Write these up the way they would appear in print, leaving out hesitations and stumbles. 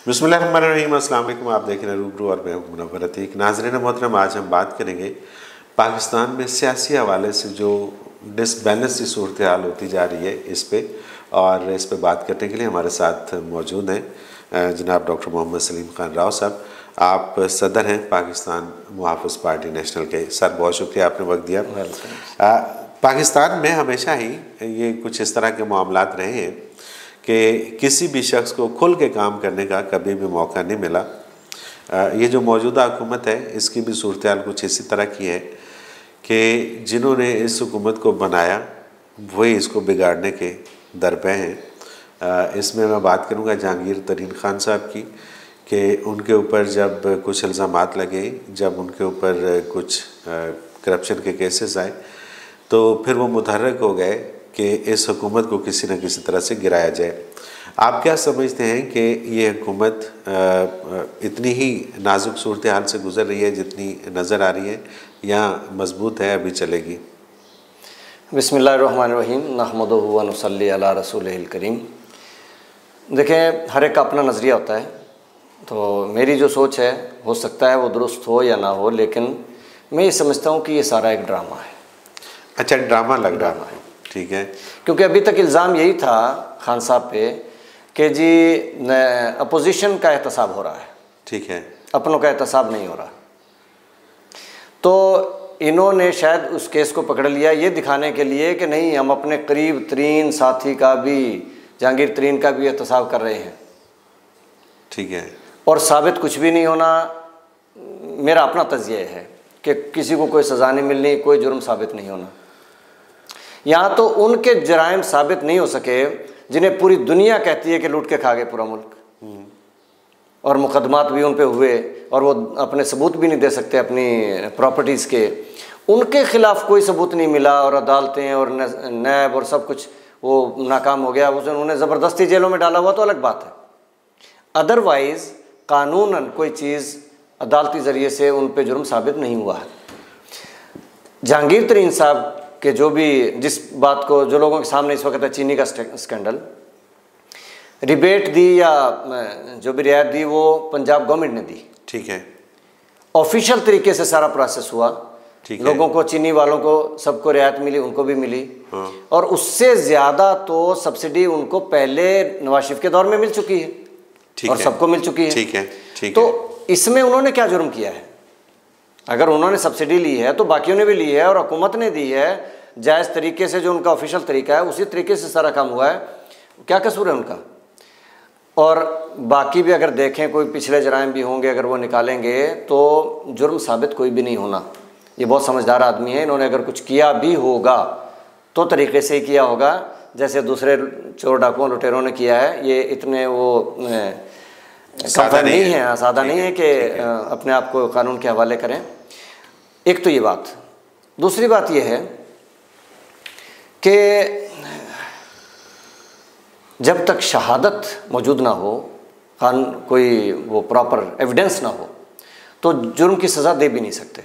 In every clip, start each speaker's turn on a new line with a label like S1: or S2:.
S1: बिस्मिल्लाहिर्रहमानिर्रहीम। अस्सलाम वालेकुम। आप देख रहे हैं रूबरू और मैं मुनव्वर अतीक। नाज़रीन मोहतरम, आज हम बात करेंगे पाकिस्तान में सियासी हवाले से जो डिसबैलेंस की सूरत हाल होती जा रही है इस पे, और इस पे बात करने के लिए हमारे साथ मौजूद हैं जनाब डॉक्टर मोहम्मद सलीम खान राव साहब। आप सदर हैं पाकिस्तान मुहाफ़िज़ पार्टी नेशनल के। सर, बहुत शुक्रिया आपने वक्त दिया। पाकिस्तान में हमेशा ही ये कुछ इस तरह के मामलात रहे हैं कि किसी भी शख्स को खुल के काम करने का कभी भी मौका नहीं मिला। ये जो मौजूदा हुकूमत है इसकी भी सूरत हाल कुछ इसी तरह की है कि जिन्होंने इस हुकूमत को बनाया वही इसको बिगाड़ने के दरपे हैं। इसमें मैं बात करूँगा जहांगीर तरीन खान साहब की कि उनके ऊपर जब कुछ इल्ज़ामात लगे, जब उनके ऊपर कुछ करप्शन के केसेस आए तो फिर वो मुतहर्रिक हो गए कि इस हुकूमत को किसी न किसी तरह से गिराया जाए। आप क्या समझते हैं कि ये हुकूमत इतनी ही नाजुक सूरत हाल से गुज़र रही है जितनी नज़र आ रही है, या मजबूत है, अभी चलेगी?
S2: बिस्मिल्लाहिर्रहमानिर्रहीम। नहमदुहु व नुसल्ली अला रसूलिहिल करीम। देखें, हर एक का अपना नज़रिया होता है, तो मेरी जो सोच है हो सकता है वो दुरुस्त हो या ना हो, लेकिन मैं ये समझता हूँ कि ये सारा एक ड्रामा है।
S1: अच्छा, ड्रामा लग रहा है, ठीक है।
S2: क्योंकि अभी तक इल्ज़ाम यही था खान साहब पे कि जी अपोजिशन का एहतसाब हो रहा है,
S1: ठीक है,
S2: अपनों का एहतसाब नहीं हो रहा। तो इन्होंने शायद उस केस को पकड़ लिया ये दिखाने के लिए कि नहीं, हम अपने करीब तरीन साथी का भी, जहांगीर तरीन का भी एहतसाब कर रहे हैं, ठीक है, और साबित कुछ भी नहीं होना। मेरा अपना तज़िया है कि किसी को कोई सज़ा नहीं मिलनी, कोई जुर्म साबित नहीं होना। यहाँ तो उनके जराइम साबित नहीं हो सके जिन्हें पूरी दुनिया कहती है कि लूट के खा गए पूरा मुल्क, और मुकदमात भी उन पे हुए और वो अपने सबूत भी नहीं दे सकते अपनी प्रॉपर्टीज़ के। उनके ख़िलाफ़ कोई सबूत नहीं मिला और अदालतें और नैब और सब कुछ वो नाकाम हो गया। उन्होंने ज़बरदस्ती जेलों में डाला हुआ तो अलग बात है। अदरवाइज़ कानूनन कोई चीज़ अदालती ज़रिए से उन पे जुर्म साबित नहीं हुआ है। जहांगीर तरीन साहब के जो भी, जिस बात को जो लोगों के सामने इस वक्त है, चीनी का स्कैंडल, रिबेट दी या जो भी रियायत दी वो पंजाब गवर्नमेंट ने दी, ठीक है, ऑफिशियल तरीके से सारा प्रोसेस हुआ, ठीक है। लोगों को, चीनी वालों को सबको रियायत मिली, उनको भी मिली, हाँ। और उससे ज़्यादा तो सब्सिडी उनको पहले नवाज शरीफ के दौर में मिल चुकी है, और सबको मिल चुकी है, ठीक है, ठीक। तो इसमें उन्होंने क्या जुर्म किया है? अगर उन्होंने सब्सिडी ली है तो बाकियों ने भी ली है और हुकूमत ने दी है जायज़ तरीके से, जो उनका ऑफिशियल तरीका है उसी तरीके से सारा काम हुआ है। क्या कसूर है उनका? और बाकी भी अगर देखें कोई पिछले जराइम भी होंगे, अगर वो निकालेंगे तो जुर्म साबित कोई भी नहीं होना। ये बहुत समझदार आदमी है, इन्होंने अगर कुछ किया भी होगा तो तरीके से ही किया होगा जैसे दूसरे चोर डाकुओं लुटेरों ने किया है। ये इतने वो सादा नहीं है, सादा नहीं है कि अपने आप को कानून के हवाले करें। एक तो ये बात। दूसरी बात ये है कि जब तक शहादत मौजूद ना हो, कोई वो प्रॉपर एविडेंस ना हो, तो जुर्म की सज़ा दे भी नहीं सकते।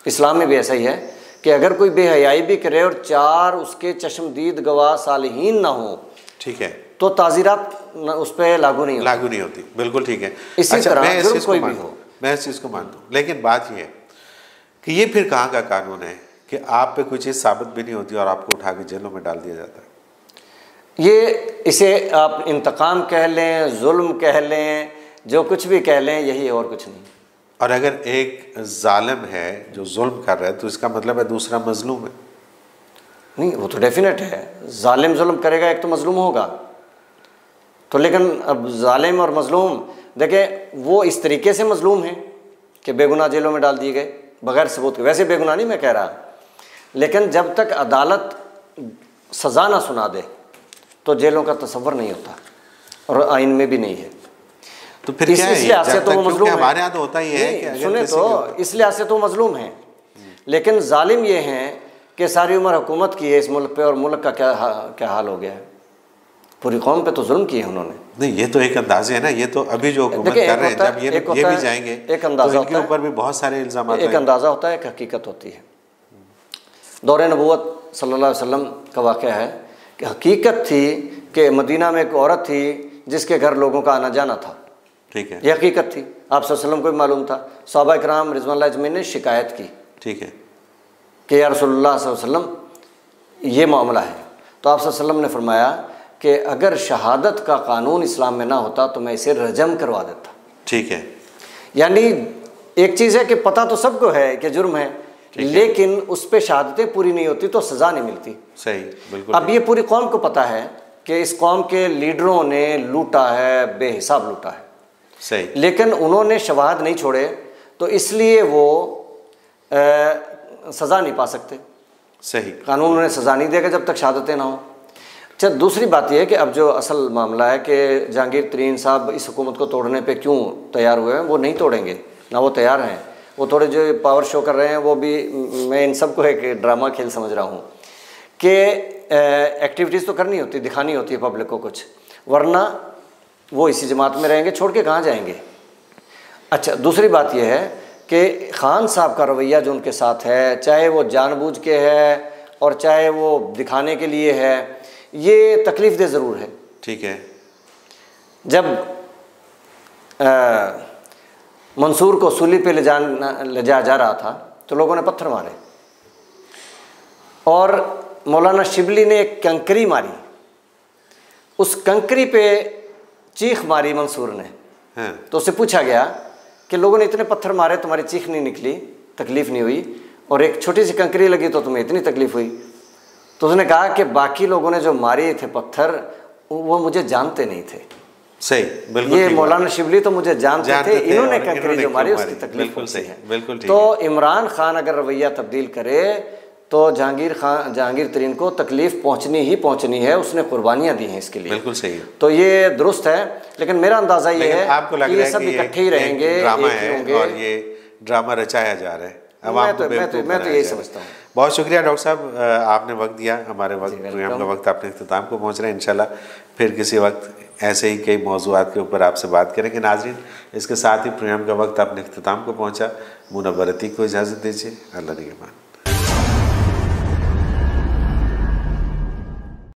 S2: इस्लाम में भी ऐसा ही है कि अगर कोई बेहयाई भी करे और 4 उसके चश्मदीद गवाह सालिहीन ना हो, ठीक है, तो ताज़ीरात उस पर लागू नहीं होती। बिल्कुल ठीक है। इसी तरह जुर्म कोई भी हो,
S1: मैं इस चीज़ को मानता हूँ, लेकिन बात ये है कि ये फिर कहाँ का कानून है कि आप पे कोई चीज़ साबित भी नहीं होती और आपको उठा के जेलों में डाल दिया जाता है?
S2: इसे आप इंतकाम कह लें, जुल्म कह लें, जो कुछ भी कह लें, यही है और कुछ नहीं।
S1: और अगर एक जालिम है जो जुल्म कर रहा है तो इसका मतलब है दूसरा मजलूम है?
S2: नहीं, वो तो डेफिनेट है। जालिम जुल्म करेगा, एक तो मजलूम होगा। तो लेकिन अब जालिम और मजलूम, देखें, वो इस तरीके से मजलूम है कि बेगुनाह जेलों में डाल दिए गए बगैर सबूत के। वैसे बेगुनाह नहीं मैं कह रहा, लेकिन जब तक अदालत सज़ा ना सुना दे तो जेलों का तसव्वुर नहीं होता, और आइन में भी नहीं है।
S1: तो फिर क्या है?
S2: इस लिहाज से तो वो मजलूम है।
S1: हमारे यहाँ तो होता ही है कि
S2: सुने तो, इस लिहाज से तो मजलूम है। लेकिन जालिम ये हैं कि सारी उम्र हुकूमत की है इस मुल्क पे, और मुल्क का क्या हाल हो गया है। पूरी कौम पे तो जुल्म किए उन्होंने।
S1: नहीं, ये तो एक अंदाजे है ना। ये तो अभी जो हुकूमत कर रहे हैं, जब ये भी जाएंगे
S2: एक अंदाजा,
S1: तो इनके ऊपर भी बहुत सारे इल्ज़ाम,
S2: एक अंदाज़ा होता है, एक हकीकत होती है। दौरे नबूवत सल्लल्लाहु अलैहि वसल्लम का वाक़या है कि हकीकत थी कि मदीना में एक औरत थी जिसके घर लोगों का आना जाना था,
S1: ठीक है,
S2: ये हकीकत थी, आप सल्लल्लाहु अलैहि वसल्लम को भी मालूम था। सहाबा किराम रिज़वानुल्लाह अजमईन ने शिकायत की,
S1: ठीक है,
S2: कि या रसूलुल्लाह सल्लल्लाहु अलैहि वसल्लम ये मामला है। तो आप सल्लल्लाहु अलैहि वसल्लम ने फरमाया कि अगर शहादत का कानून इस्लाम में ना होता तो मैं इसे रजम करवा देता।
S1: ठीक है,
S2: यानी एक चीज़ है कि पता तो सबको है कि जुर्म है, लेकिन उस पर शहादतें पूरी नहीं होती तो सज़ा नहीं मिलती।
S1: सही, बिल्कुल।
S2: अब ये पूरी कौम को पता है कि इस कौम के लीडरों ने लूटा है, बेहिसाब लूटा है,
S1: सही,
S2: लेकिन उन्होंने शवाहद नहीं छोड़े, तो इसलिए वो सज़ा नहीं पा सकते।
S1: सही,
S2: कानून उन्हें सज़ा नहीं देगा जब तक शहादतें ना हो। अच्छा, दूसरी बात यह है कि अब जो असल मामला है कि जहांगीर तरीन साहब इस हुकूमत को तोड़ने पे क्यों तैयार हुए हैं, वो नहीं तोड़ेंगे, ना वो तैयार हैं। वो थोड़े जो पावर शो कर रहे हैं वो भी, मैं इन सबको एक ड्रामा खेल समझ रहा हूँ कि एक्टिविटीज़ तो करनी होती, दिखानी होती है पब्लिक को कुछ, वरना वो इसी जमात में रहेंगे, छोड़ के कहाँ जाएंगे। अच्छा, दूसरी बात यह है कि खान साहब का रवैया जो उनके साथ है, चाहे वो जानबूझ के है और चाहे वो दिखाने के लिए है, ये तकलीफ़ दे ज़रूर है।
S1: ठीक है,
S2: जब मंसूर को सूली पे ले जाया जा रहा था तो लोगों ने पत्थर मारे और मौलाना शिबली ने एक कंकरी मारी, उस कंकरी पे चीख मारी मंसूर ने। तो उससे पूछा गया कि लोगों ने इतने पत्थर मारे, तुम्हारी चीख नहीं निकली, तकलीफ़ नहीं हुई, और एक छोटी सी कंकरी लगी तो तुम्हें इतनी तकलीफ़ हुई। तो उसने कहा कि बाकी लोगों ने जो मारे थे पत्थर वो मुझे जानते नहीं थे।
S1: सही, बिल्कुल।
S2: ये मौलाना शिबली तो मुझे जानते थे, इन्होंने कंकरी जो मारी उसकी तकलीफ
S1: सही है, बिल्कुल ठीक
S2: तो
S1: है।
S2: इमरान खान अगर रवैया तब्दील करे तो जहांगीर तरीन को तकलीफ पहुंचनी ही पहुंचनी है, उसने कुर्बानियां दी हैं इसके लिए।
S1: बिल्कुल सही है।
S2: तो ये दुरुस्त है, लेकिन मेरा अंदाजा ये है
S1: आपको लग
S2: कि
S1: रहा
S2: ये
S1: है
S2: सब इकट्ठे ही रहेंगे,
S1: ड्रामा है और ये ड्रामा रचाया जा रहा है।
S2: मैं तो यही समझता हूँ।
S1: बहुत शुक्रिया डॉक्टर साहब, आपने वक्त दिया, हमारे वक्त प्रोग्राम का वक्त अपने इख्तिताम को पहुँच रहे हैं। इंशाल्लाह फिर किसी वक्त ऐसे ही कई मौज़ूआत के ऊपर आपसे बात करेंगे। नाज़रीन, इसके साथ ही प्रोग्राम का वक्त अपने इख्तिताम को पहुँचा। मुनव्वर अतीक को इजाज़त दीजिए। अल्लाह निगहबान।